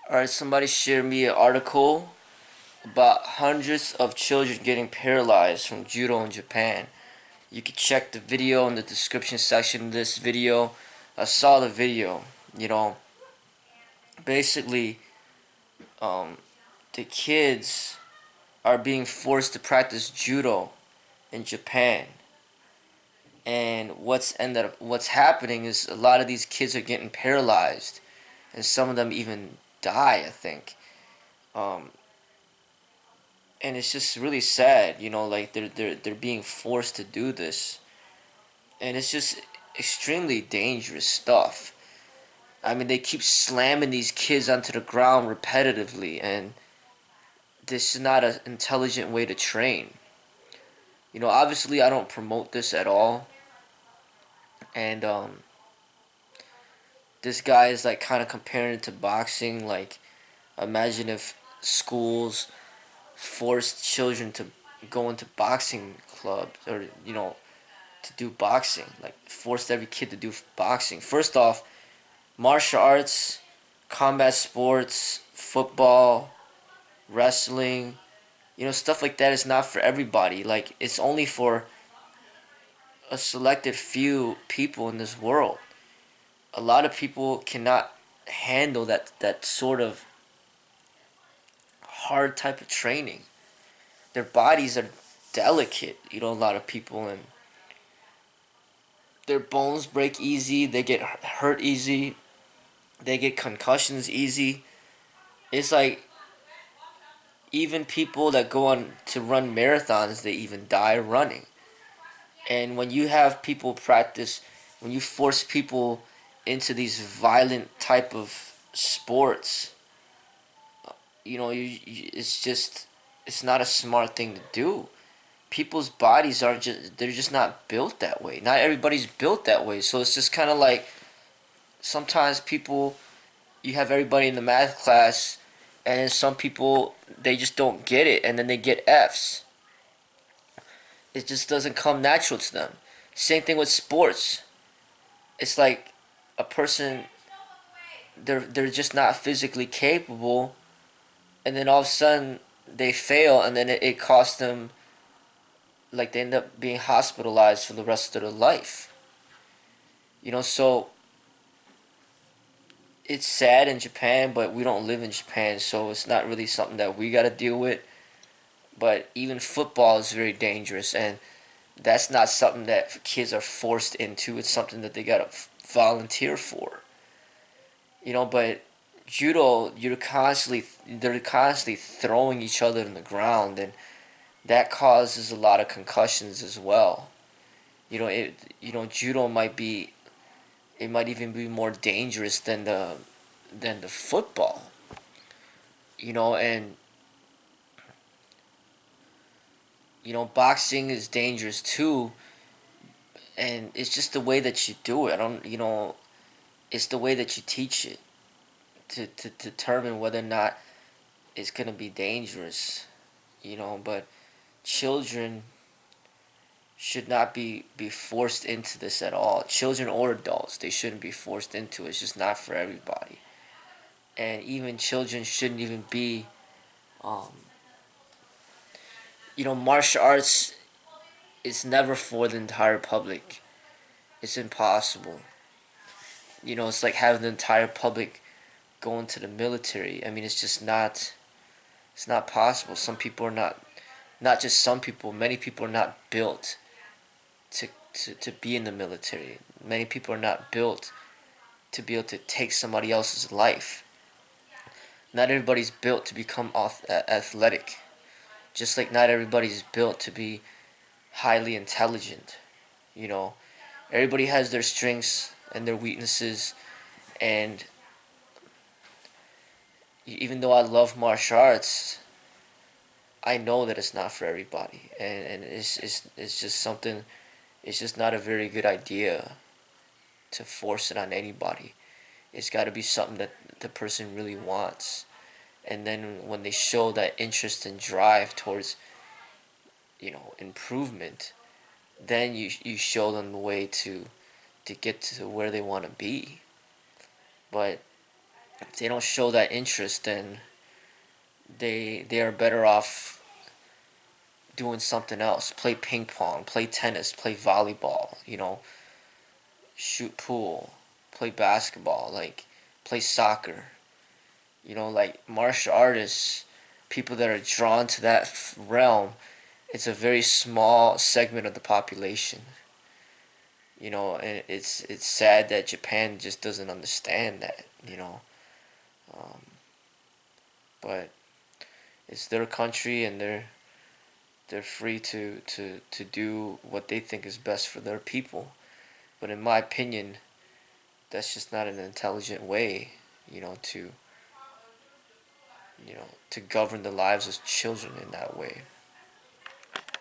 Alright, somebody shared me an article about hundreds of children getting paralyzed from judo in Japan. You can check the video in the description section of this video. I saw the video. You know, basically, um, the kids are being forced to practice judo in Japan. And what's happening is a lot of these kids are getting paralyzed, and some of them even die. I think. Um, and it's just really sad, like they're being forced to do this, and it's just extremely dangerous stuff. I mean, they keep slamming these kids onto the ground repetitively, and this is not an intelligent way to train. Obviously, I don't promote this at all, and this guy is like kind of comparing it to boxing. Like, imagine if schools forced children to go into boxing clubs, or to do boxing, like forced every kid to do boxing. First off, martial arts, combat sports, football, wrestling, stuff like that is not for everybody. Like, it's only for a selected few people in this world. A lot of people cannot handle that sort of hard type of training. Their bodies are delicate, a lot of people, and their bones break easy, they get hurt easy, they get concussions easy. It's like even people that go on to run marathons, they even die running. And when you have people practice, when you force people into these violent type of sports, it's not a smart thing to do. People's bodies are they're just not built that way. Not everybody's built that way. So it's just kind of like sometimes people, you have everybody in the math class, and then some people, they just don't get it, and then they get F's. It just doesn't come natural to them. Same thing with sports. It's like a person, they're just not physically capable, and then all of a sudden they fail, and then it costs them, like they end up being hospitalized for the rest of their life. So it's sad in Japan, but we don't live in Japan, so it's not really something that we got to deal with. But even football is very dangerous, and that's not something that kids are forced into. It's something that they got to volunteer for. But judo, they're constantly throwing each other in the ground, and that causes a lot of concussions as well. Judo it might even be more dangerous than the football. And boxing is dangerous too, and it's just the way that you do it. I don't, it's the way that you teach it to determine whether or not it's gonna be dangerous. But children should not be forced into this at all. Children or adults, they shouldn't be forced into it. It's just not for everybody. And even children shouldn't even be, um, martial arts is never for the entire public. It's impossible. It's like having the entire public go into the military. I mean, it's not possible. Some people are not just some people, many people are not built to be in the military. Many people are not built to be able to take somebody else's life. Not everybody's built to become athletic. Just like not everybody's built to be highly intelligent. You know, Everybody has their strengths and their weaknesses, and even though I love martial arts, I know that it's not for everybody, and it's just something. It's just not a very good idea to force it on anybody. It's got to be something that the person really wants, and then when they show that interest and drive towards improvement, then you show them the way to get to where they want to be. But if they don't show that interest, then they are better off doing something else. Play ping pong, play tennis, play volleyball, shoot pool, play basketball, like play soccer. Like martial artists, people that are drawn to that realm, it's a very small segment of the population. And it's sad that Japan just doesn't understand that. Um, but it's their country, and they're free to do what they think is best for their people. But in my opinion, that's just not an intelligent way, you know, to to govern the lives of children in that way.